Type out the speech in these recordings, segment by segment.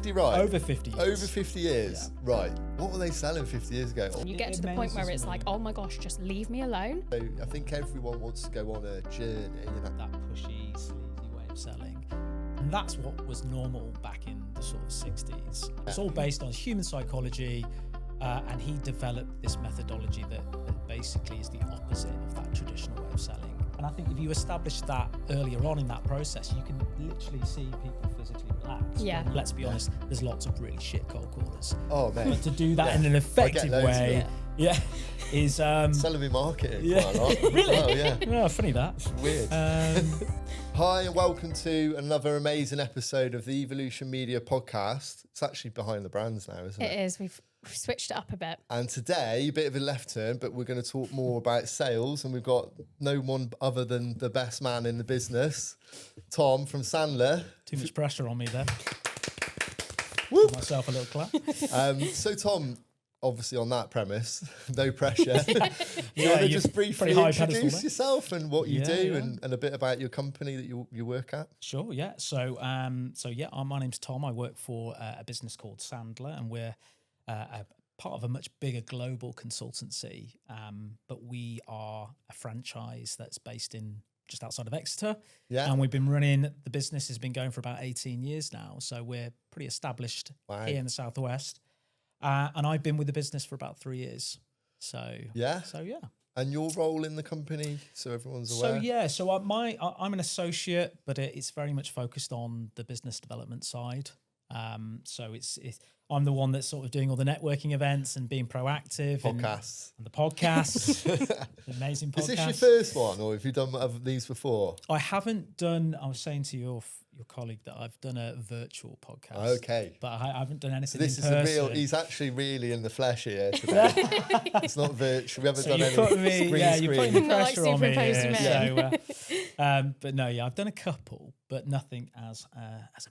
50, right? Over 50 years. Over 50 years, right. What were they selling 50 years ago? You get to the point where it's like, oh my gosh, just leave me alone. So I think everyone wants to go on a journey, you know. That pushy, sleazy way of selling. And that's what was normal back in the sort of 60s. It's all based on human psychology, and he developed this methodology that basically is the opposite of that traditional way of selling. And I think if you establish that earlier on in that process, you can literally see people physically relax. Yeah. And let's be honest, there's lots of really shit cold callers. Oh, man. But to do that in an effective way, is... selling me marketing quite a lot. Really? Oh, yeah. Oh, funny that. It's weird. Hi, and welcome to another amazing episode of the Evolution Media podcast. It's actually behind the brands now, isn't it? It is. We've switched it up a bit. And today, a bit of a left turn, but we're going to talk more about sales. And we've got no one other than the best man in the business, Tom from Sandler. Too much pressure on me there. Woo! Give myself a little clap. So, Tom, obviously on that premise, no pressure. You Yeah, want to you're just briefly pretty high pedestal introduce there. yourself and what you Yeah, do yeah. and a bit about your company that you work at? Sure, yeah. So my name's Tom. I work for a business called Sandler, and we're a part of a much bigger global consultancy. But we are a franchise that's based in just outside of Exeter. Yeah. And we've been running, the business has been going for about 18 years now. So we're pretty established here in the Southwest. And I've been with the business for about 3 years. So yeah. And your role in the company, so everyone's aware? So I'm an associate, but it's very much focused on the business development side. So I'm the one that's sort of doing all the networking events and being proactive. Podcasts. And the podcasts. The amazing podcasts. Is this your first one, or have you done these before? I haven't done, I was saying to your colleague that I've done a virtual podcast. Okay. But I haven't done anything So this in is person. he's actually really in the flesh here today. It's not virtual. We haven't done any you're screen. putting the Not like pressure on me superimposing here. me. So, but no, I've done a couple, but nothing as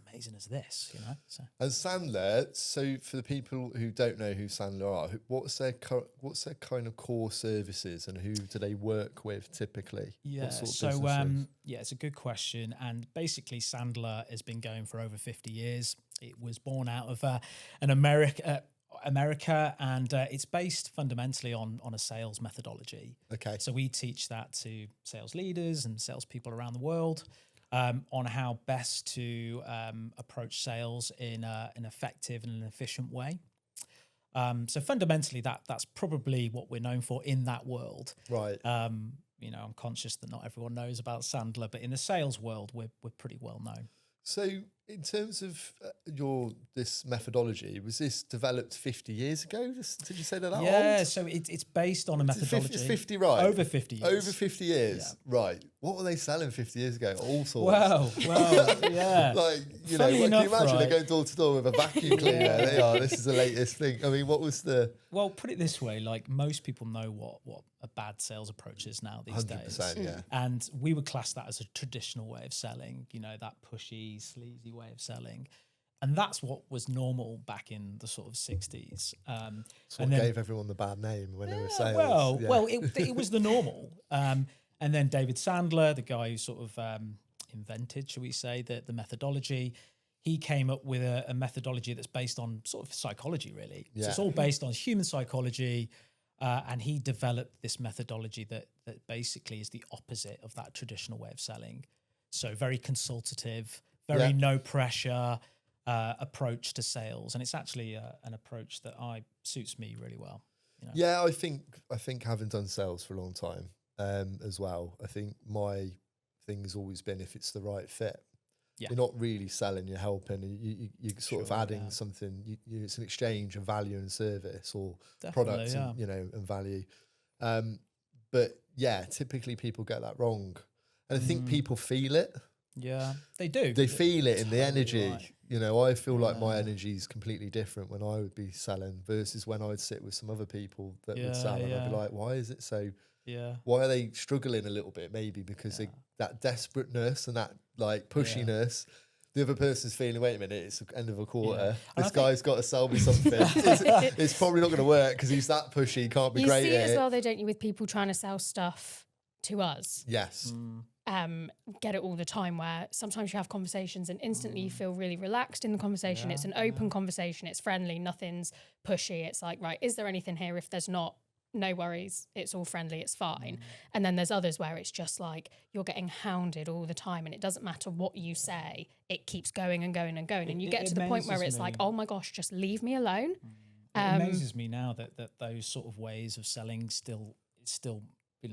amazing as this, you know. So. And Sandler, so for the people who don't know who Sandler are, what's their kind of core services and who do they work with typically? Yeah, What sort of so businesses? it's a good question. And basically Sandler has been going for over 50 years. It was born out of America, and it's based fundamentally on a sales methodology. Okay. So we teach that to sales leaders and salespeople around the world on how best to approach sales in an effective and an efficient way. So fundamentally, that's probably what we're known for in that world. Right. I'm conscious that not everyone knows about Sandler, but in the sales world, we're pretty well known. So in terms of this methodology, was this developed 50 years ago? Did you say that old? Yeah, so it's based on a methodology. It's 50, right? Over 50 years. Over 50 years, right. What were they selling 50 years ago? All sorts. Well, yeah. Like, Funny can enough, you imagine right? they're going door to door with a vacuum cleaner? They are, this is the latest thing. I mean, what was the... Well, put it this way, like most people know what a bad sales approach is now these 100%, days. yeah. And we would class that as a traditional way of selling, that pushy, sleazy way of selling. And that's what was normal back in the sort of 60s. That's what gave everyone the bad name when they were sales. Well, it was the normal. And then David Sandler, the guy who sort of invented, shall we say, the methodology, he came up with a methodology that's based on sort of psychology, really. Yeah. So it's all based on human psychology. And he developed this methodology that basically is the opposite of that traditional way of selling. So very consultative, very no pressure approach to sales. And it's actually an approach that suits me really well. Yeah, I think having done sales for a long time as well, I think my thing has always been if it's the right fit. Yeah. You're not really selling, you're helping. You're sort of adding something. It's an exchange of value and service, or product and, and value. But yeah, typically people get that wrong. And I think people feel it. Yeah, they do. They feel it in the energy. Right. I feel like my energy is completely different when I would be selling versus when I'd sit with some other people that would sell. And I'd be like, why is it so... Yeah. Why are they struggling a little bit? Maybe because that desperateness and that like pushiness, the other person's feeling, wait a minute, it's the end of a quarter. This guy's got to sell me something. It's probably not going to work because he's that pushy, can't be great at it. You see it as well, though, don't you, with people trying to sell stuff to us? Yes. get it all the time, where sometimes you have conversations and instantly you feel really relaxed in the conversation. It's an open conversation. It's friendly. Nothing's pushy. It's like, right, is there anything here? If there's not, no worries. It's all friendly. It's fine. And then there's others where it's just like you're getting hounded all the time, and it doesn't matter what you say. It keeps going and going and going. And you get to the point where it's like, oh my gosh, just leave me alone. It amazes me now that those sort of ways of selling still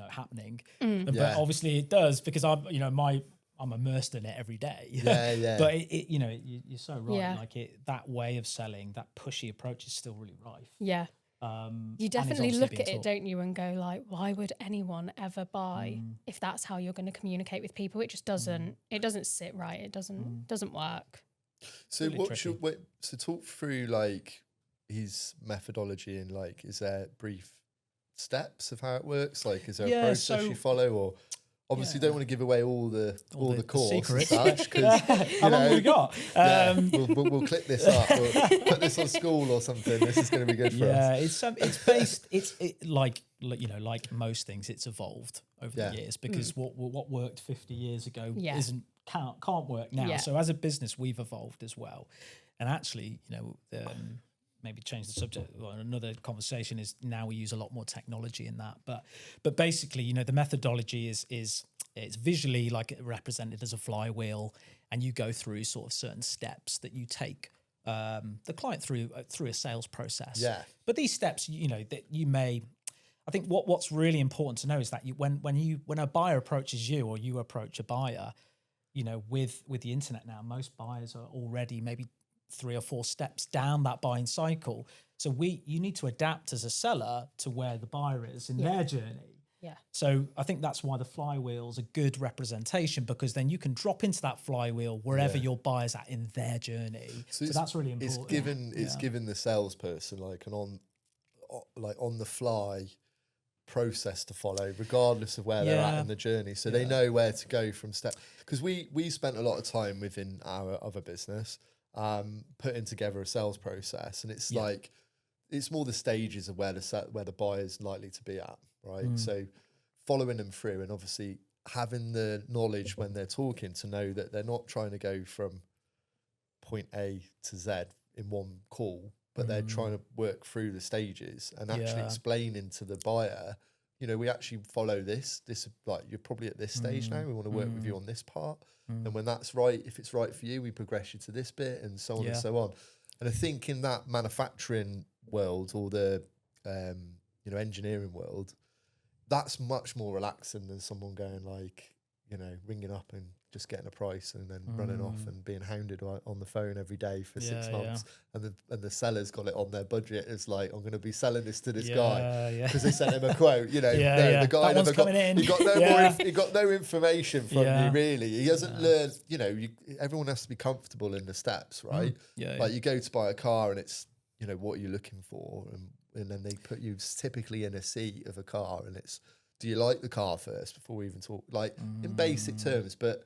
happening. But obviously it does, because I'm immersed in it every day. Yeah. But you're so right. Yeah. Like that way of selling, that pushy approach is still really rife. Yeah. You definitely look at it, don't you, and go like, why would anyone ever buy if that's how you're going to communicate with people? It just doesn't. It doesn't sit right. It doesn't work. So really so talk through like his methodology, and like, is there brief steps of how it works? Like, is there a process you follow, or obviously don't want to give away all the course secrets, because how long have we got? We'll clip this up. We'll put this on school or something. This is going to be good for us. It's based. Like most things, it's evolved over the years, because what worked 50 years ago can't work now. Yeah. So as a business, we've evolved as well, and actually, maybe change the subject. Well, another conversation is now we use a lot more technology in that, but basically, the methodology is it's visually like represented as a flywheel, and you go through sort of certain steps that you take the client through a sales process. Yeah. But these steps, that you may, I think what's really important to know is that when a buyer approaches you, or you approach a buyer, with the internet now, most buyers are already maybe 3 or 4 steps down that buying cycle. So you need to adapt as a seller to where the buyer is in their journey. Yeah. So I think that's why the flywheel's a good representation, because then you can drop into that flywheel wherever your buyer's at in their journey. So that's really important. It's given the salesperson like an on the fly process to follow, regardless of where they're at in the journey. So they know where to go from step. Because we spent a lot of time within our other business putting together a sales process, and it's like it's more the stages of where the buyer's likely to be at, right? So following them through, and obviously having the knowledge when they're talking to know that they're not trying to go from point A to Z in one call, but they're trying to work through the stages and actually explaining to the buyer, we actually follow this like, you're probably at this stage now, we want to work with you on this part. And when that's right, if it's right for you, we progress you to this bit, and so on and so on. And I think in that manufacturing world, or the engineering world, that's much more relaxing than someone going like, ringing up and just getting a price and then running off and being hounded on the phone every day for 6 months. And the seller's got it on their budget. It's like, I'm going to be selling this to this guy because they sent him a quote. The guy never got. He got no information from you really. He hasn't learned. Everyone has to be comfortable in the steps, right? Like you go to buy a car and it's what are you looking for, and then they put you typically in a seat of a car, and it's, do you like the car first before we even talk, like in basic terms. But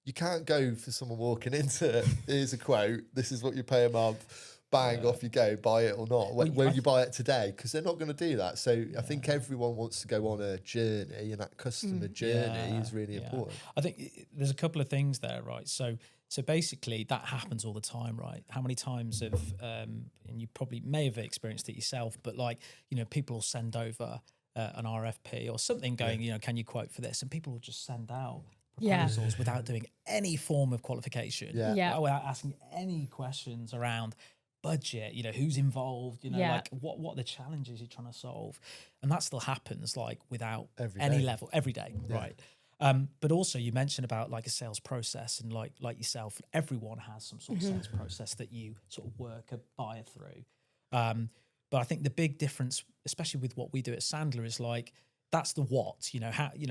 you can't go for someone walking into, here's a quote, this is what you pay a month, bang, off you go, buy it or not. Will you buy it today? Because they're not going to do that. So I think everyone wants to go on a journey, and that customer journey is really important. I think there's a couple of things there, right? So basically that happens all the time, right? How many times and you probably may have experienced it yourself, but like, people will send over an RFP or something going, can you quote for this? And people will just send out proposals without doing any form of qualification, without asking any questions around budget, who's involved, like what are the challenges you're trying to solve. And that still happens like without any level every day, right? But also you mentioned about like a sales process, and like yourself, everyone has some sort of sales process that you sort of work a buyer through. But I think the big difference, especially with what we do at Sandler, is like, that's the what,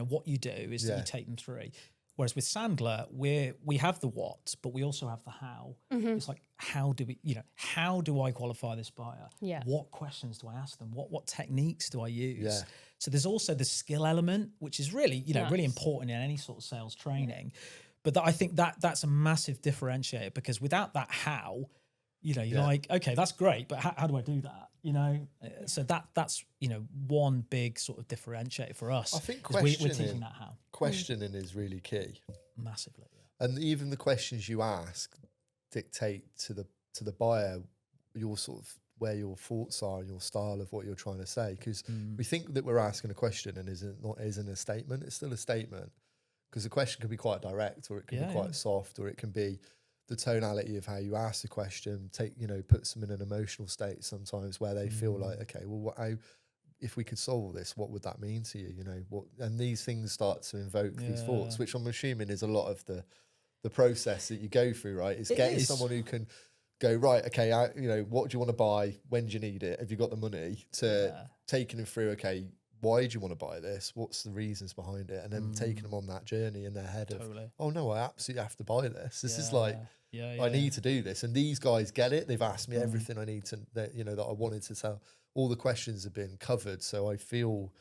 what you do is that you take them through. Whereas with Sandler, we have the what, but we also have the how. It's like, how do I qualify this buyer? Yeah. What questions do I ask them? What techniques do I use? Yeah. So there's also the skill element, which is really, really important in any sort of sales training. But I think that's a massive differentiator, because without that how, you're like, okay, that's great, but how do I do that? So that's one big sort of differentiator for us. I think we're teaching that how. Questioning is really key, massively. And even the questions you ask dictate to the buyer your sort of where your thoughts are and your style of what you're trying to say. Because we think that we're asking a question and isn't a statement. It's still a statement, because the question can be quite direct, or it can be quite soft, or it can be the tonality of how you ask the question. Puts them in an emotional state sometimes where they feel like, okay, well, if we could solve this, what would that mean to you? And these things start to invoke these thoughts, which I'm assuming is a lot of the process that you go through, right? Is getting someone who can go, right, okay, what do you want to buy? When do you need it? Have you got the money? To taking them through, okay, why do you want to buy this? What's the reasons behind it? And then taking them on that journey in their head of, oh no, I absolutely have to buy this. This is like, I need to do this. And these guys get it. They've asked me everything I need to, that I wanted to tell. All the questions have been covered. So I feel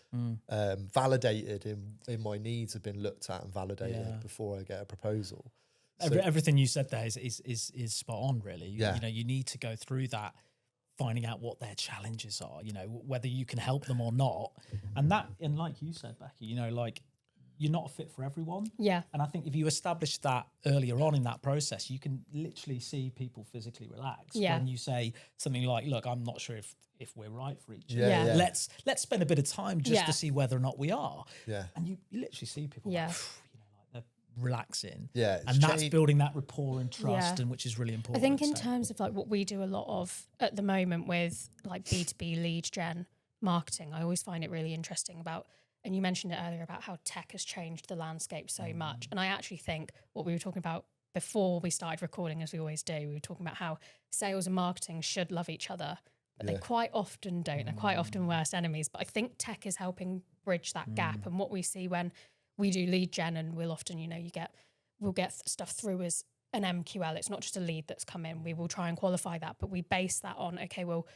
validated in my needs have been looked at and validated before I get a proposal. Everything you said there is spot on, really. You need to go through that, finding out what their challenges are, whether you can help them or not. And like you said, Becky, you're not a fit for everyone. Yeah. And I think if you establish that earlier on in that process, you can literally see people physically relax when you say something like, look, I'm not sure if we're right for each other. Let's spend a bit of time just to see whether or not we are. Yeah. And you literally see people like they're relaxing. Yeah. And that's building that rapport and trust, and which is really important. I think in terms of like what we do a lot of at the moment with like B2B lead gen marketing, I always find it really interesting about, and you mentioned it earlier about how tech has changed the landscape so much. And I actually think what we were talking about before we started recording, as we always do, we were talking about how sales and marketing should love each other, but they quite often don't. They're quite often worst enemies. But I think tech is helping bridge that gap. And what we see when we do lead gen, and we'll often, we'll get stuff through as an MQL. It's not just a lead that's come in. We will try and qualify that, but we base that on, okay, well,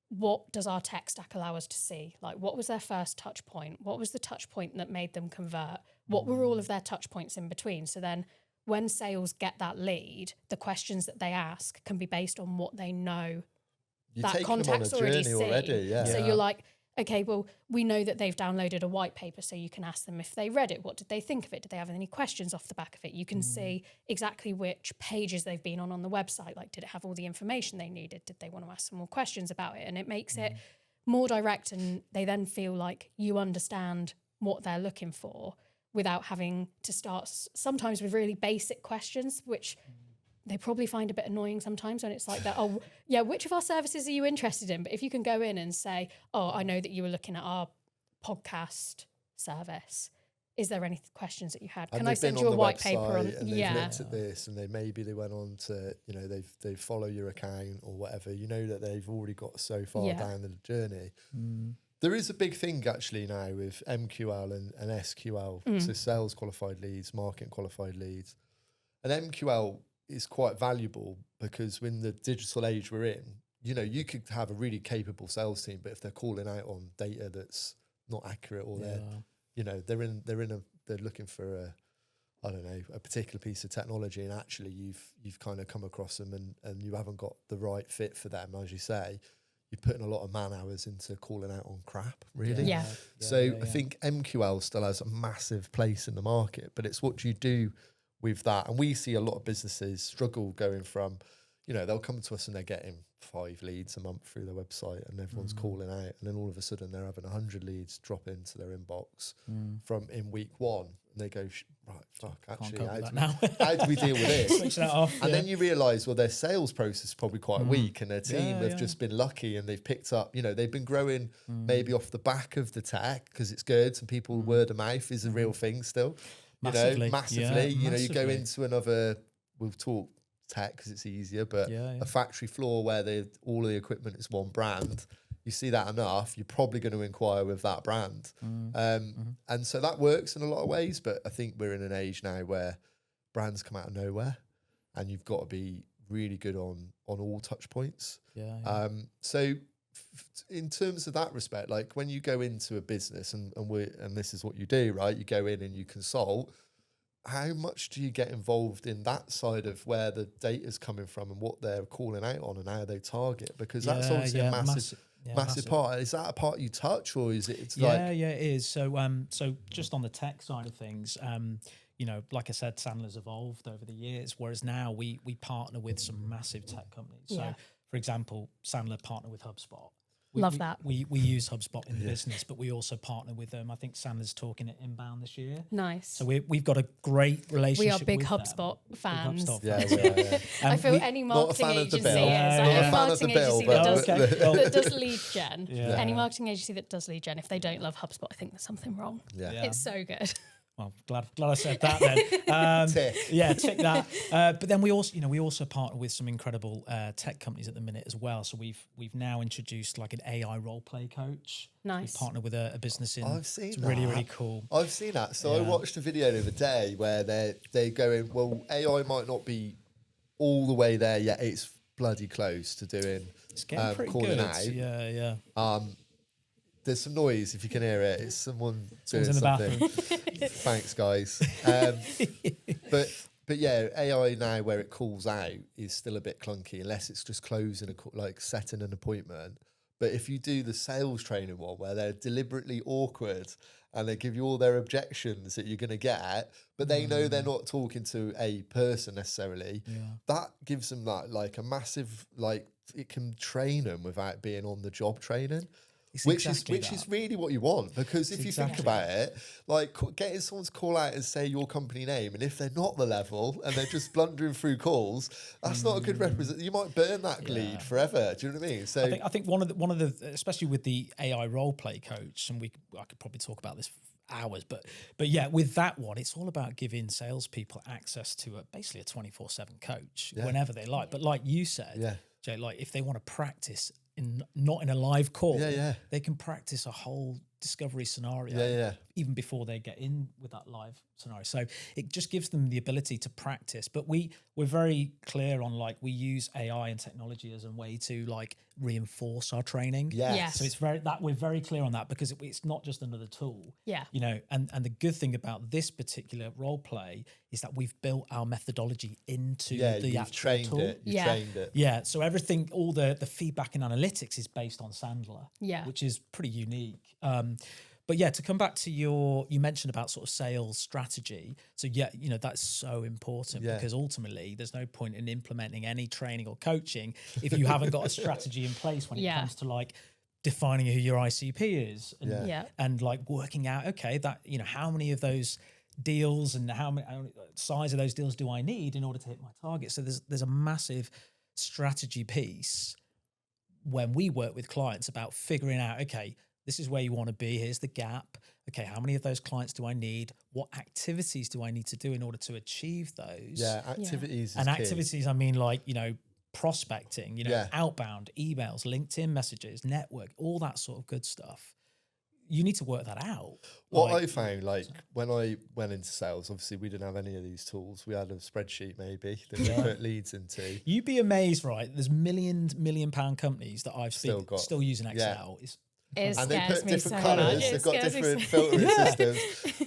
what does our tech stack allow us to see? Like, what was their first touch point? What was the touch point that made them convert? What were all of their touch points in between? So then when sales get that lead, the questions that they ask can be based on what they know that contact's already seen. So you're like, okay, well, we know that they've downloaded a white paper, so you can ask them if they read it. What did they think of it? Did they have any questions off the back of it? You can see exactly which pages they've been on the website. Like, did it have all the information they needed? Did they want to ask some more questions about it? And it makes it more direct, and they then feel like you understand what they're looking for without having to start sometimes with really basic questions, which they probably find a bit annoying sometimes when it's like that. Oh, yeah, which of our services are you interested in? But if you can go in and say, oh, I know that you were looking at our podcast service. Is there any questions that you had? Can I send you a white paper on? And they've looked at this, and maybe they went on to, they follow your account or whatever. You know that they've already got so far down the journey. There is a big thing actually now with MQL and SQL, so sales qualified leads, marketing qualified leads. And MQL is quite valuable because when the digital age we're in, you could have a really capable sales team, but if they're calling out on data that's not accurate, or they're looking for a particular piece of technology, and actually you've kind of come across them and you haven't got the right fit for them, as you say, you're putting a lot of man hours into calling out on crap, really. I think MQL still has a massive place in the market, but it's what you do with that. And we see a lot of businesses struggle going from, they'll come to us and they're getting 5 leads a month through their website, and everyone's calling out, and then all of a sudden they're having 100 leads drop into their inbox from in week 1, and they go, right, fuck, actually, how do we deal with this? Switch that off. And then you realise, well, their sales process is probably quite weak, and their team have just been lucky, and they've picked up, they've been growing maybe off the back of the tech because it's good, and people word of mouth is a real thing still. Massively. You go into another, we'll talk tech because it's easier, but a factory floor where all of the equipment is one brand, you see that enough, you're probably going to inquire with that brand. And so that works in a lot of ways, but I think we're in an age now where brands come out of nowhere, and you've got to be really good on all touch points. So in terms of that respect, like when you go into a business and this is what you do, right? You go in and you consult. how much do you get involved in that side of where the data's coming from and what they're calling out on and how they target? Because that's obviously a massive part. Is that a part you touch, or is it? It's yeah, it is. So, so just on the tech side of things, you know, like I said, Sandler's evolved over the years, whereas now we partner with some massive tech companies. So, for example, Sandler partner with HubSpot. Love that. We use HubSpot in the business, but we also partner with them. I think Sandler's talking at Inbound this year. Nice. So we've got a great relationship. We are big with HubSpot them. fans. I feel any marketing agency that does lead gen, any marketing agency that does lead gen, if they don't love HubSpot, I think there's something wrong. It's so good. Well, glad I said that then. Tick that. But then we also partner with some incredible tech companies at the minute as well. So we've now introduced like an AI role play coach. Nice. We partner with a business in. I've seen it's that. really cool. I've seen that. So I watched a video the other day where they're going, well, AI might not be all the way there yet. It's bloody close to doing. It's getting pretty calling good. out. Yeah. There's some noise if you can hear it. It's someone doing in the something. bathroom. Thanks, guys. But yeah, AI now where it calls out is still a bit clunky unless it's just closing like setting an appointment. But if you do the sales training one where they're deliberately awkward and they give you all their objections that you're going to get, but they know they're not talking to a person necessarily, that gives them that like a massive, like it can train them without being on the job training. Which is really what you want, because if you think about it, like getting someone to call out and say your company name, and if they're not the level and they're just blundering through calls, that's not a good represent. You might burn that lead forever. Do you know what I mean? So I think one of the especially with the AI role play coach, and I could probably talk about this for hours, but yeah, with that one, it's all about giving salespeople access to basically a 24/7 coach whenever they like. But like you said, Jay, like if they want to practice. Not in a live call, they can practice a whole discovery scenario even before they get in with that live scenario. So it just gives them the ability to practice. But we're very clear on like we use AI and technology as a way to like reinforce our training. Yes. So it's we're very clear on that, because it's not just another tool. You know, and the good thing about this particular role play is that we've built our methodology into the actual tool. You've trained it. Yeah. So everything, all the feedback and analytics is based on Sandler. Which is pretty unique. But yeah, to come back to you mentioned about sort of sales strategy. So you know, that's so important because ultimately there's no point in implementing any training or coaching if you haven't got a strategy in place when it comes to like defining who your ICP is and like working out, okay, that, you know, how many of those deals and how many size of those deals do I need in order to hit my target? So there's a massive strategy piece when we work with clients about figuring out, okay, this is where you want to be. Here's the gap. Okay, how many of those clients do I need? What activities do I need to do in order to achieve those? Yeah, activities. And key. activities, I mean, like, you know, prospecting, you know, outbound, emails, LinkedIn messages, network, all that sort of good stuff. You need to work that out. What I found, like when I went into sales, obviously we didn't have any of these tools. We had a spreadsheet maybe that we put leads into. You'd be amazed, right? There's million pound companies that I've seen still using Excel. And they put different colours. They've got different filtering systems.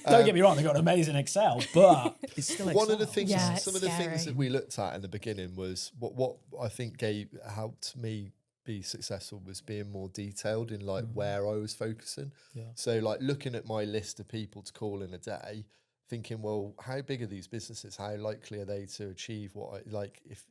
Don't get me wrong; they've got an amazing Excel, but it's still Excel. One of the things, some of the things that we looked at in the beginning was what I think helped me be successful was being more detailed in like where I was focusing. So like looking at my list of people to call in a day, thinking, well, how big are these businesses? How likely are they to achieve what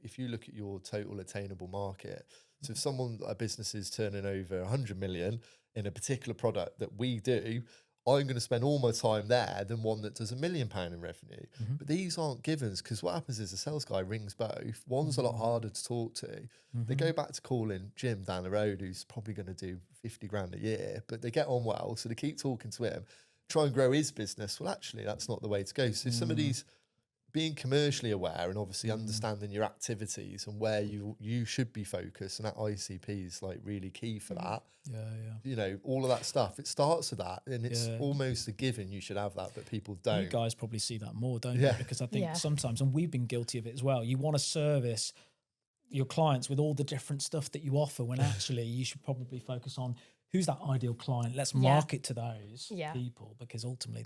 if you look at your total attainable market? So if a business is turning over 100 million in a particular product that we do, I'm going to spend all my time there than one that does £1 million in revenue. But these aren't givens, because what happens is the sales guy rings both. One's a lot harder to talk to. They go back to calling Jim down the road, who's probably going to do 50 grand a year, but they get on well. So they keep talking to him, try and grow his business. Well, actually, that's not the way to go. So some of these, being commercially aware and obviously understanding your activities and where you should be focused, and that ICP is like really key for that. You know, all of that stuff, it starts with that, and it's almost a given you should have that, but people don't. You guys probably see that more, don't you? Because I think sometimes, and we've been guilty of it as well, you want to service your clients with all the different stuff that you offer when actually you should probably focus on who's that ideal client. Let's market to those people, because ultimately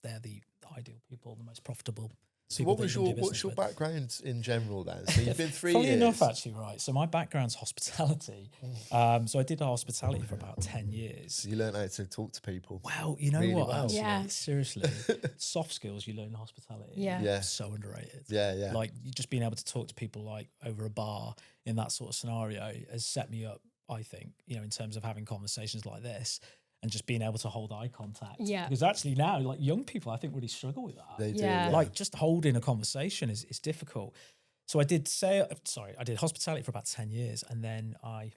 they're the ideal people, the most profitable. So what's your background in general then? So you've been 3 years. Funny enough, actually, right? So my background's hospitality. So I did hospitality for about 10 years. So you learned how to talk to people. Well, you know really what? well. Actually, Yeah. seriously, soft skills you learn in hospitality. Yeah. So underrated. Yeah. Like just being able to talk to people like over a bar in that sort of scenario has set me up, I think, in terms of having conversations like this. And just being able to hold eye contact. Yeah. Because actually now, like young people, I think really struggle with that. They do. Yeah. Yeah. Like just holding a conversation is difficult. So I did hospitality for about 10 years. And then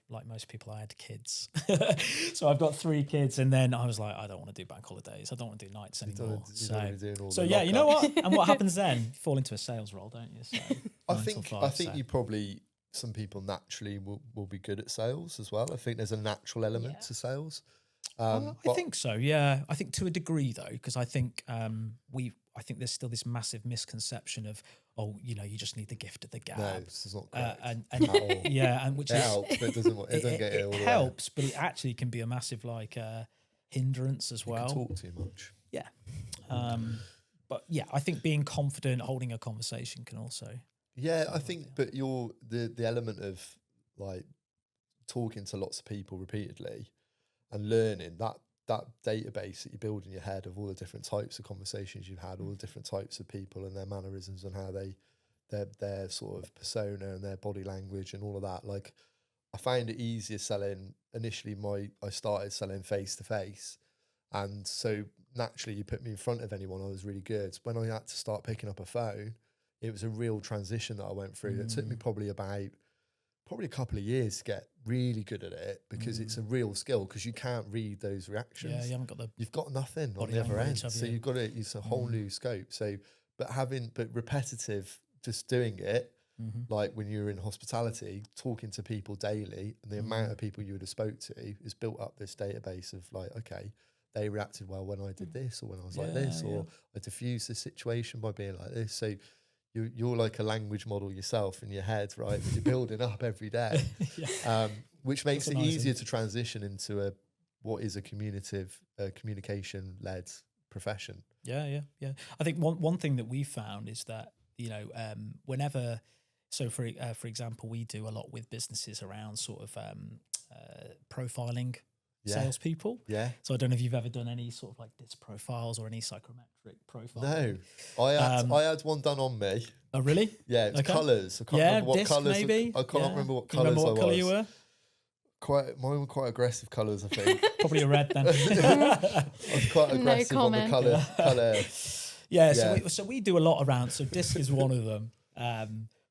like most people, I had kids. So I've got 3 kids. And then I was like, I don't want to do bank holidays. I don't want to do nights anymore. So yeah, you know what? And what happens then? You fall into a sales role, don't you? So I think you probably, some people naturally will be good at sales as well. I think there's a natural element to sales. I think so. Yeah, I think to a degree though, because I think I think there's still this massive misconception of you just need the gift of the gab. No, this is not correct. And at and which it helps, but it doesn't get it all the way. helps, but it actually can be a massive hindrance as well. You can talk too much. Yeah, but yeah, I think being confident, holding a conversation can also. Yeah, I think, but the element of like talking to lots of people repeatedly and learning that database that you build in your head of all the different types of conversations you've had, all the different types of people and their mannerisms and how their sort of persona and their body language and all of that. Like, I found it easier selling initially. I started selling face to face, and so naturally you put me in front of anyone, I was really good. When I had to start picking up a phone, it was a real transition that I went through. It took me probably a couple of years to get really good at it, because it's a real skill, because you can't read those reactions. Yeah, you haven't got you've got nothing on body the other end. language, have So you? you've got it's a whole new scope. So, but repetitive, just doing it, like when you're in hospitality, talking to people daily, and the amount of people you would have spoke to is built up this database of like, okay, they reacted well when I did this, or when I was like this, or I diffused the situation by being like this. So you're like a language model yourself in your head, right? That you're building up every day, which makes it easier to transition into what is a communication-led profession. Yeah. I think one thing that we found is that whenever, so for example, we do a lot with businesses around sort of profiling salespeople. Yeah. So I don't know if you've ever done any sort of like DISC profiles or any psychometric profiles. No, I had one done on me. Oh, really? Yeah, it's colours. I can't remember what DISC colours. maybe. I can't remember what Do you remember colours what colour you were? Mine were quite aggressive colours, I think. Probably a red then. I was quite aggressive on the colour. Yeah. So we do a lot around. So DISC is one of them.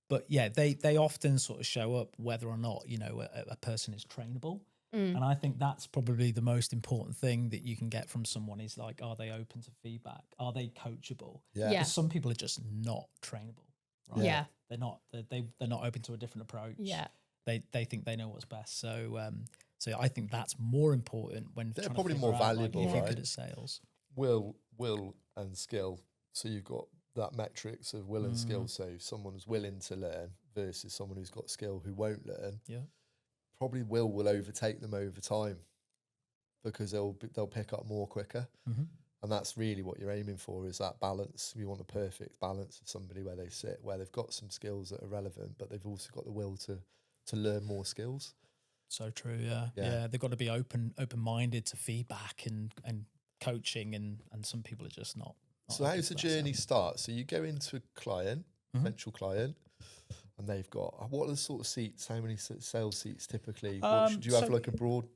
But yeah, they often sort of show up whether or not a person is trainable. And I think that's probably the most important thing that you can get from someone is like, are they open to feedback? Are they coachable? Yeah. Because some people are just not trainable. Right? Yeah. They're not open to a different approach. Yeah. They think they know what's best. So I think that's more important when they're trying probably to more valuable. valuable, If you're right? good at sales. Will and skill. So you've got that metrics of will and skill. So someone who's willing to learn versus someone who's got skill who won't learn. Yeah. Probably will overtake them over time, because they'll pick up more quicker. And that's really what you're aiming for, is that balance. You want a perfect balance of somebody where they sit, where they've got some skills that are relevant, but they've also got the will to learn more skills. So true, yeah. They've got to be open-minded to feedback and coaching, and some people are just not. So how's the journey start? So you go into a client, potential client, and they've got, what are the sort of seats? How many sales seats typically? Do you have like a broad?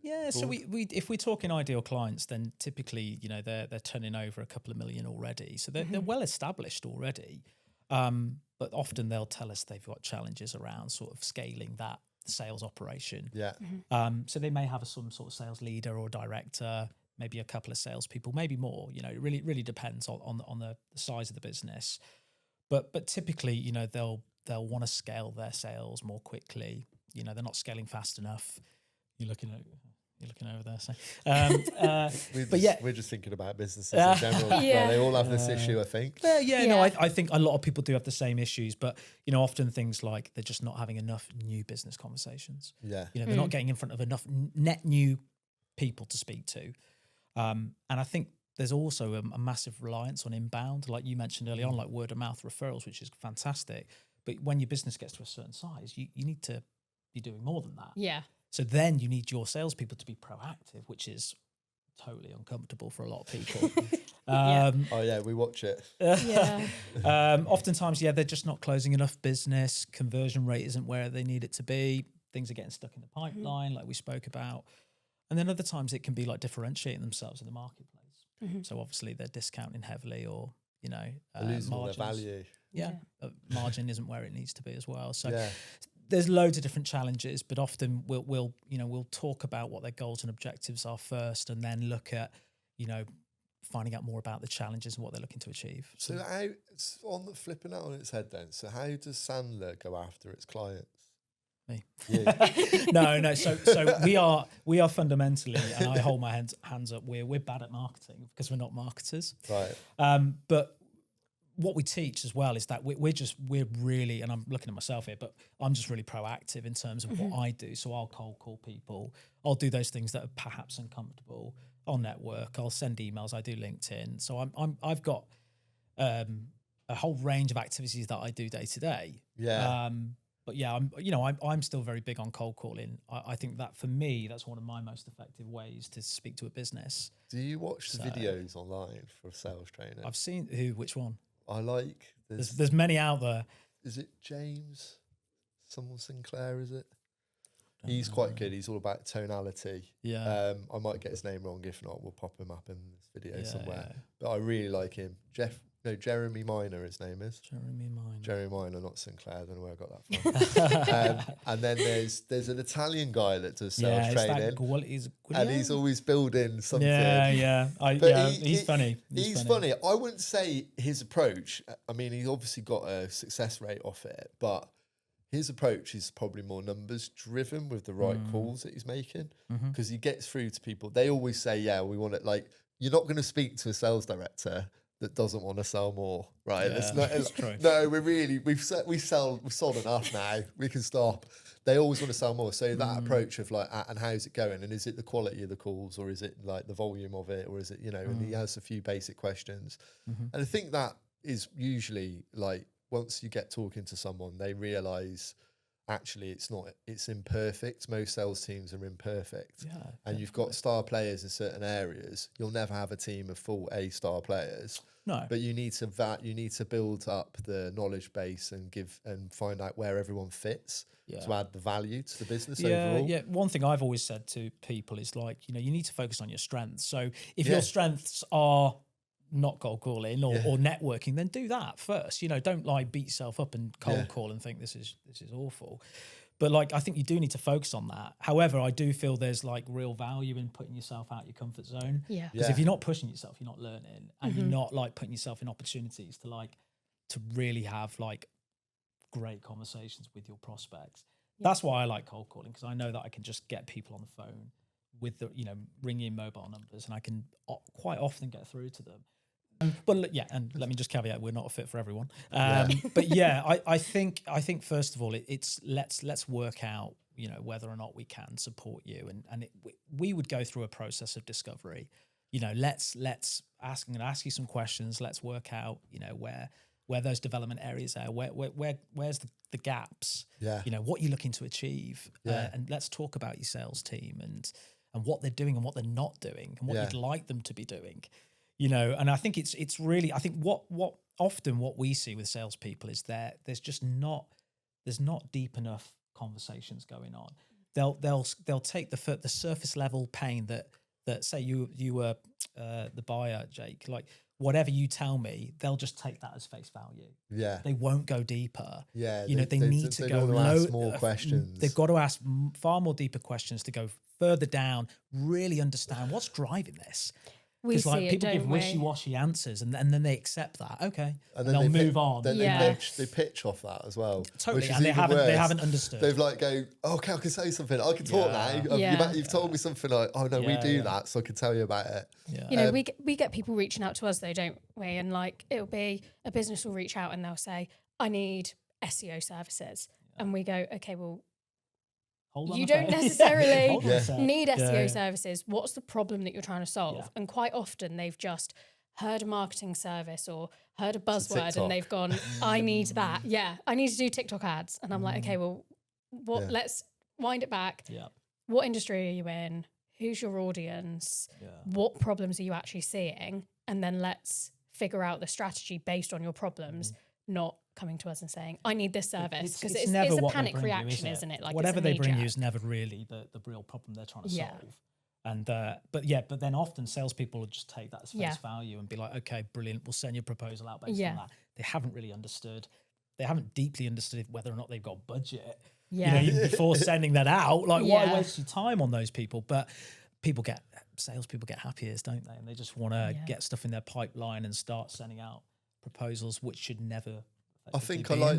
Yeah, so we if we're talking ideal clients, then typically they're turning over a couple of million already, so they're well established already. But often they'll tell us they've got challenges around sort of scaling that sales operation. Yeah. So they may have some sort of sales leader or director, maybe a couple of salespeople, maybe more. It really depends on the size of the business. But typically, they'll want to scale their sales more quickly. They're not scaling fast enough. You're looking over there. So, we're just thinking about businesses in general. Well, they all have this issue, I think. No, I think a lot of people do have the same issues, but often things like they're just not having enough new business conversations. Yeah, they're not getting in front of enough net new people to speak to. And I think there's also a massive reliance on inbound, like you mentioned early on, like word of mouth referrals, which is fantastic. But when your business gets to a certain size, you need to be doing more than that. Yeah. So then you need your salespeople to be proactive, which is totally uncomfortable for a lot of people. Oh yeah, we watch it. Oftentimes, they're just not closing enough business. Conversion rate isn't where they need it to be. Things are getting stuck in the pipeline, like we spoke about. And then other times it can be like differentiating themselves in the marketplace. So obviously they're discounting heavily, or losing all their margins. value. Margin isn't where it needs to be as well. So there's loads of different challenges, but often we'll talk about what their goals and objectives are first, and then look at finding out more about the challenges and what they're looking to achieve. So how, it's on the flipping it on its head then. So how does Sandler go after its clients? Me. Yeah. No. So we are fundamentally, and I hold my hands up. We're bad at marketing because we're not marketers. Right. But what we teach as well is that we're really, and I'm looking at myself here, but I'm just really proactive in terms of what I do. So I'll cold call people. I'll do those things that are perhaps uncomfortable. I'll network. I'll send emails. I do LinkedIn. So I've got a whole range of activities that I do day to day. Yeah. But yeah, I'm still very big on cold calling. I think that for me, that's one of my most effective ways to speak to a business. Do you watch the videos online for sales training? I've seen which one? I like. There's many out there. Is it James? Someone Sinclair, is it? He's quite good. He's all about tonality. Yeah. I might get his name wrong. If not, we'll pop him up in this video somewhere. Yeah. But I really like him. Jeremy Minor, his name is. Jeremy Minor, not Sinclair. I don't know where I got that from. And then there's an Italian guy that does sales training. And he's always building something. He's funny. He's funny. I wouldn't say his approach, I mean, he's obviously got a success rate off it, but his approach is probably more numbers driven with the right calls that he's making, because he gets through to people. They always say, we want it. Like, you're not going to speak to a sales director that doesn't want to sell more, right? That's true. No, we've sold enough now. We can stop. They always want to sell more. So that approach of like, and how's it going? And is it the quality of the calls, or is it like the volume of it, or is it, and he has a few basic questions. And I think that is usually like, once you get talking to someone, they realize actually it's imperfect. Most sales teams are imperfect. And you've got star players in certain areas. You'll never have a team of full A star players. No. But you need to build up the knowledge base and find out where everyone fits to add the value to the business overall. Yeah. One thing I've always said to people is like, you need to focus on your strengths. So if your strengths are not cold calling or networking, then do that first. Don't like beat yourself up and cold call and think this is awful. But like, I think you do need to focus on that. However, I do feel there's like real value in putting yourself out your comfort zone. Yeah. Because if you're not pushing yourself, you're not learning, and you're not like putting yourself in opportunities to really have like great conversations with your prospects. That's why I like cold calling, because I know that I can just get people on the phone with the ringing mobile numbers, and I can quite often get through to them. But and let me just caveat, we're not a fit for everyone. But I think first of all, it's let's work out, whether or not we can support you, and we would go through a process of discovery. Let's ask you some questions. Let's work out, where those development areas are, where's the gaps, what you're looking to achieve, and let's talk about your sales team and what they're doing and what they're not doing and what you'd like them to be doing. And I think it's really, I think what often what we see with salespeople is there's not deep enough conversations going on. They'll take the surface level pain that say you were the buyer, Jake, like whatever you tell me, they'll just take that as face value. Yeah, they won't go deeper. Yeah, they need to go ask more questions. They've got to ask far more deeper questions to go further down, really understand what's driving this. Because like people give wishy-washy answers, and then they accept that, okay, and then they'll move on. Then they pitch off that as well. Totally, and they haven't understood. They've like go, okay, I can say something. I can talk now. You've told me something like, oh no, we do that, so I can tell you about it. Yeah. We get people reaching out to us though, don't we? And like it'll be a business will reach out and they'll say, I need SEO services, and we go, okay, well, hold on. You don't necessarily Hold on a sec. need SEO Yeah. services. What's the problem that you're trying to solve? Yeah. And quite often they've just heard a marketing service or heard a buzzword TikTok. and they've gone, I need that. Yeah, I need to do TikTok ads. And I'm like, okay, well, let's wind it back. Yeah. What industry are you in? Who's your audience? Yeah. What problems are you actually seeing? And then let's figure out the strategy based on your problems, not coming to us and saying, I need this service. Because it's never a what they panic bring you, reaction, isn't it? Like whatever it's a they bring you knee-jerk. is never really the real problem they're trying to Yeah. solve. And but then often salespeople will just take that as face value and be like, okay, brilliant, we'll send your proposal out based on that. They haven't really understood. They haven't deeply understood whether or not they've got budget. Yeah. You know, before sending that out, like why waste your time on those people? But salespeople get happy ears, don't they? And they just want to get stuff in their pipeline and start sending out proposals, which should never. I think I like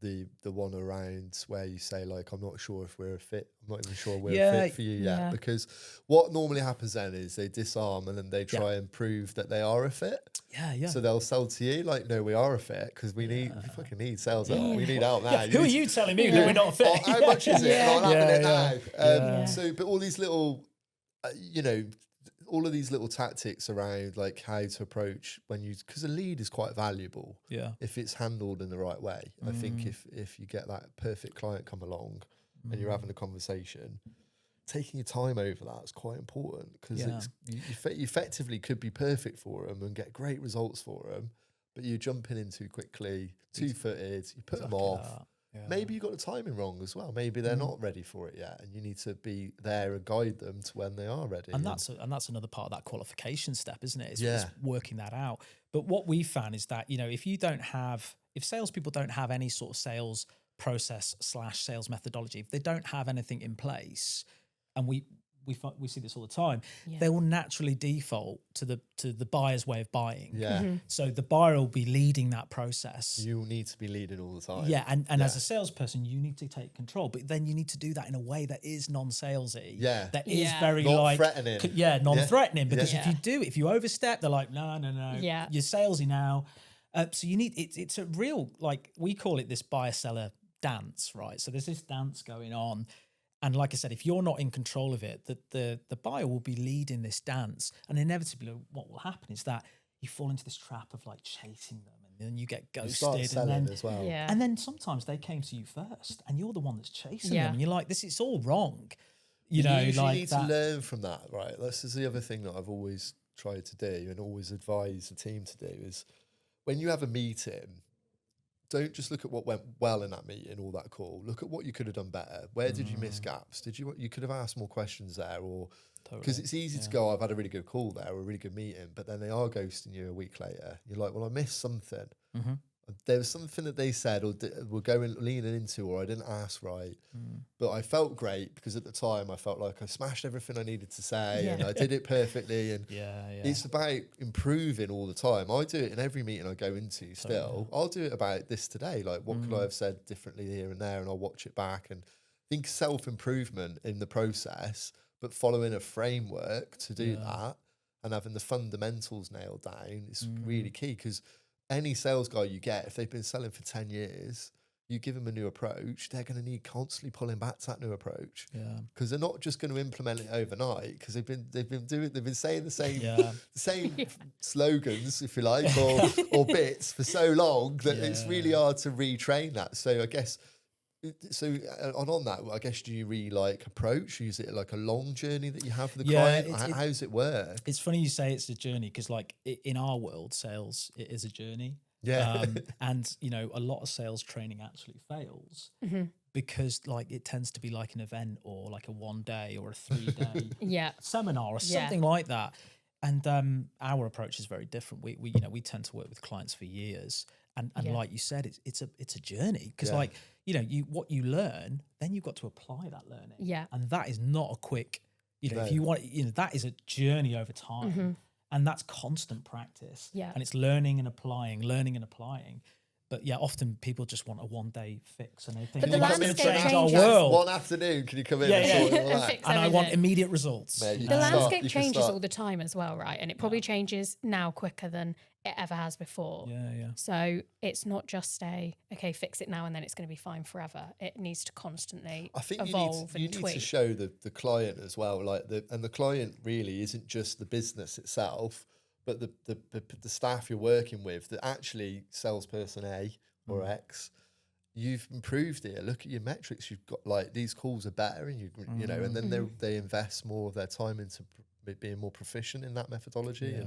the one around where you say like, I'm not sure if we're a fit. I'm not even sure we're a fit for you yet. Because what normally happens then is they disarm and then they try and prove that they are a fit. Yeah. So they'll sell to you like, no, we are a fit because we fucking need sales help. We need help now. Who are you telling me that we're not a fit? How much is it? I'm having it now. So, but all these little, all of these little tactics around like how to approach because a lead is quite valuable. Yeah. If it's handled in the right way. I think if you get that perfect client come along and you're having a conversation, taking your time over that is quite important because you effectively could be perfect for them and get great results for them, but you're jumping in too quickly, two-footed, you put them off. Yeah. Maybe you got the timing wrong as well. Maybe they're not ready for it yet, and you need to be there and guide them to when they are ready. And that's another part of that qualification step, isn't it? It's working that out. But what we found is that if salespeople don't have any sort of sales process / sales methodology, if they don't have anything in place, and we see this all the time, they will naturally default to the buyer's way of buying. Yeah. So the buyer will be leading that process. You need to be leading all the time. Yeah, and as a salesperson, you need to take control, but then you need to do that in a way that is non-salesy. Yeah. That is very non-threatening. Non-threatening, because if you overstep, they're like, no. Yeah. You're salesy now. So you need, it's a real, like, we call it this buyer-seller dance, right? So there's this dance going on. And like I said, if you're not in control of it, the buyer will be leading this dance. And inevitably what will happen is that you fall into this trap of like chasing them and then you get ghosted. You start selling as well. Yeah. And then sometimes they came to you first and you're the one that's chasing them. And you're like, it's all wrong. You usually need to learn from that, right? This is the other thing that I've always tried to do and always advise the team to do is when you have a meeting, don't just look at what went well in that meeting or that call. Look at what you could have done better. Where did you miss gaps? You could have asked more questions there, or because it's easy to go, I've had a really good call there or a really good meeting, but then they are ghosting you a week later. You're like, well, I missed something. There was something that they said or were leaning into, or I didn't ask right. But I felt great because at the time I felt like I smashed everything I needed to say and I did it perfectly. And it's about improving all the time. I do it in every meeting I go into still. I'll do it about this today. Like, what could I have said differently here and there? And I'll watch it back and think self-improvement in the process, but following a framework to do that and having the fundamentals nailed down is really key, because any sales guy you get, if they've been selling for 10 years, you give them a new approach, they're going to need constantly pulling back to that new approach. Because they're not just going to implement it overnight, because they've been saying the same slogans, if you like, or bits for so long that it's really hard to retrain that. So I guess on that, I guess, do you really like approach? Is it like a long journey that you have with the client? How does it work? It's funny you say it's a journey, because like in our world, sales, it is a journey. And a lot of sales training actually fails because like it tends to be like an event or like a 1 day or a 3-day seminar or something like that. And our approach is very different. We tend to work with clients for years. And like you said, it's a journey, because what you learn, then you've got to apply that learning. Yeah. And that is not a quick, if you want, that is a journey over time. And that's constant practice. Yeah. And it's learning and applying. But yeah, often people just want a one-day fix, and they think But the that's going to landscape change our changes. world. One afternoon, can you come in Yeah, and yeah. sort it all And out? fix And I want everything. immediate results. Mate, you The can start- landscape you can changes start- all the time as well, right? And it probably changes now quicker than it ever has before. Yeah, yeah. So it's not just okay, fix it now and then it's going to be fine forever. It needs to constantly I think evolve you and need tweak. to show the client as well, like the client really isn't just the business itself, but the staff you're working with. That actually salesperson A or X, you've improved it. Look at your metrics. You've got like these calls are better, and you know, and then they invest more of their time into being more proficient in that methodology. Yeah.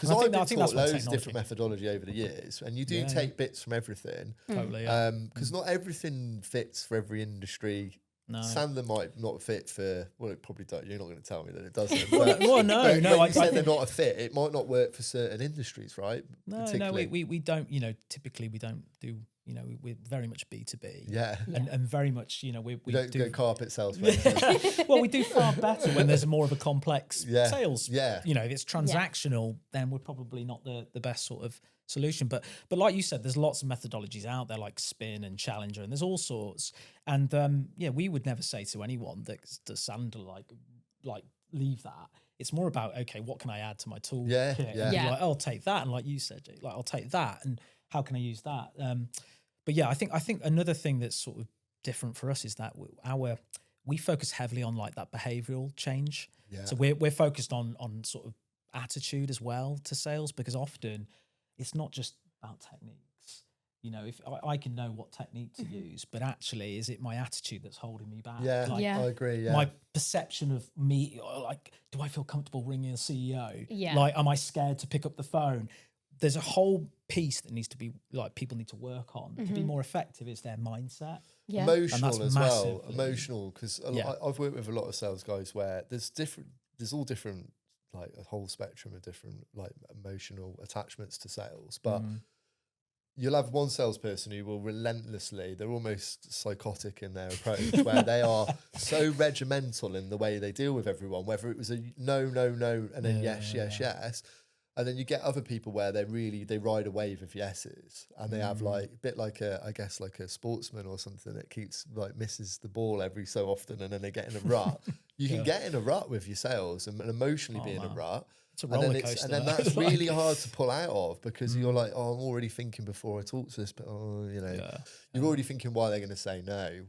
Because And I I've been think taught that's what loads of different methodology over the years, and you do take bits from everything. Totally. Yeah. Because not everything fits for every industry. No. Sandler might not fit for, well, it probably does. You're not going to tell me that it doesn't. Well, no. When I you said think- they're not a fit, it might not work for certain industries, right? No, we don't, typically we don't do, we're very much B2B. Yeah. And very much, we don't do go carpet salesperson. well, we do far better when there's more of a complex Yeah. sales. Yeah. If it's transactional, then we're probably not the best sort of solution. But like you said, there's lots of methodologies out there like Spin and Challenger, and there's all sorts. And we would never say to anyone that does Sandler like leave that. It's more about, okay, what can I add to my toolkit? Yeah. And be like, I'll take that, and like you said, Jake, like I'll take that, and how can I use that? But yeah, I think another thing that's sort of different for us is that we focus heavily on like that behavioral change. Yeah. So we're focused on sort of attitude as well to sales, because often it's not just about techniques. If I can know what technique to use, but actually, is it my attitude that's holding me back? Yeah, Like, I agree. Yeah. my perception of me, like, do I feel comfortable ringing a CEO? Yeah. Like, am I scared to pick up the phone? There's a whole piece that needs to be, like, people need to work on to be more effective. Is their mindset. Yeah. Emotional as well. massively- Emotional, because I've worked with a lot of sales guys where there's all different, like a whole spectrum of different like emotional attachments to sales, but you'll have one salesperson who will relentlessly, they're almost psychotic in their approach, where they are so regimental in the way they deal with everyone, whether it was a no, and then yes. And then you get other people where they ride a wave of yeses, and they have like a bit like like a sportsman or something that keeps like misses the ball every so often, and then they get in a rut. You can get in a rut with your sales and emotionally be in a rut. It's a roller coaster. And then that's really hard to pull out of, because you're like, I'm already thinking before I talk to this, but you're already thinking why they're going to say no,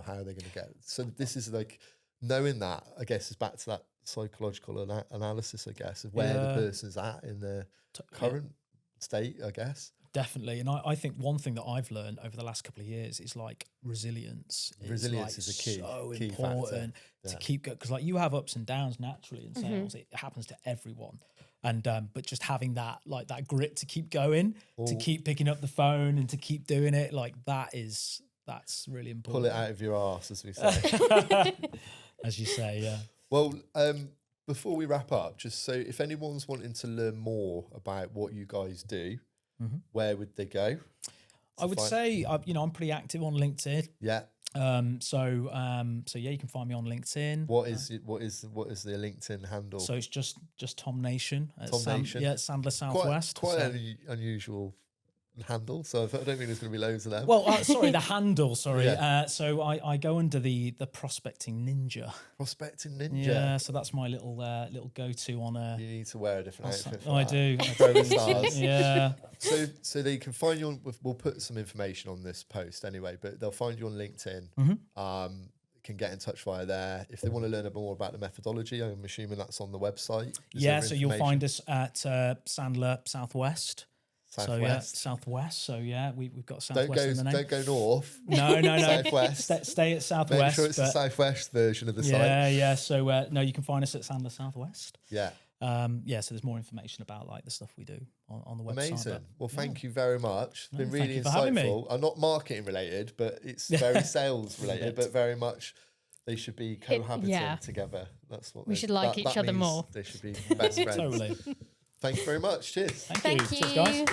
how they're going to get. So this is like knowing that, I guess, is back to that psychological analysis, I guess, of where the person's at in their current state, I guess. Definitely. And I think one thing that I've learned over the last couple of years is like resilience. Resilience is a key important factor. to keep going, because like you have ups and downs naturally in sales. It happens to everyone. And but just having that grit to keep going, to keep picking up the phone and to keep doing it, like that's really important. Pull it out of your arse, as we say. As you say, yeah. Well, before we wrap up, just so if anyone's wanting to learn more about what you guys do, where would they go? I would say, I'm pretty active on LinkedIn. Yeah. So yeah, you can find me on LinkedIn. What is the LinkedIn handle? So it's just Tom Nation. Nation. Yeah, Sandler Southwest. Quite an unusual handle. So I don't think there's going to be loads of them. Well, sorry, the handle. Sorry. Yeah. So I go under the Prospecting Ninja. Prospecting Ninja. Yeah. So that's my little go-to on a. You need to wear a different outfit. For I that. do. Throwing stars. Yeah. So they can find you on. We'll put some information on this post anyway, but they'll find you on LinkedIn. Can get in touch via there. If they want to learn a bit more about the methodology, I'm assuming that's on the website. So you'll find us at Sandler Southwest. So yeah, Southwest. So yeah, we've got Southwest in the name. Don't go north. No. Southwest. Stay at Southwest. Make sure it's the Southwest version of the site. Yeah. So no, you can find us at Sandler Southwest. Yeah. So there's more information about like the stuff we do on the website. Amazing. Well, thank you very much. It's been really insightful. insightful. Not marketing related, but it's very sales related, but very much they should be cohabiting together. That's what we should like each other more. They should be best friends. Totally. Thank you very much. Cheers. Thank you. Cheers, guys.